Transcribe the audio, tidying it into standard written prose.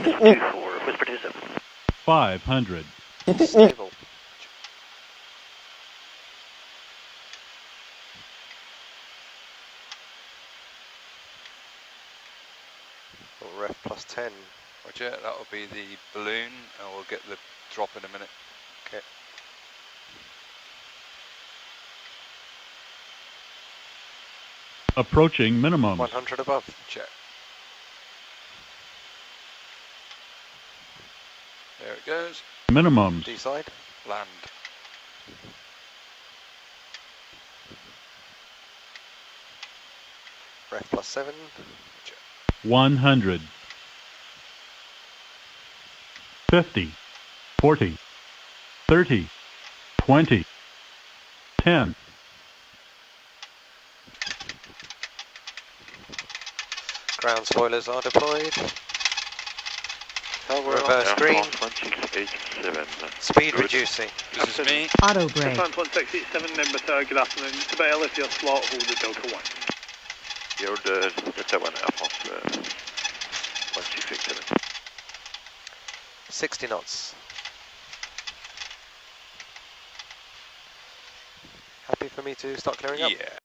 Whisper 27. 500. Stable. Ref plus 10. Roger, that will be the balloon, and we'll get the drop in a minute. Okay. Approaching minimum. 100 above. Check. There it goes. Minimums. D side. Land. Ref plus 7. 100. 50. 40. 30. 20. 10. Ground spoilers are deployed. Reverse green. 167. Speed Good. reducing. This is me. Auto brake. Advance 1687, number good afternoon. To bail if your slot, hold the Delta 1. You're the Delta 1 Alphonse 1667. 60 knots. Happy for me to start clearing up? Yeah.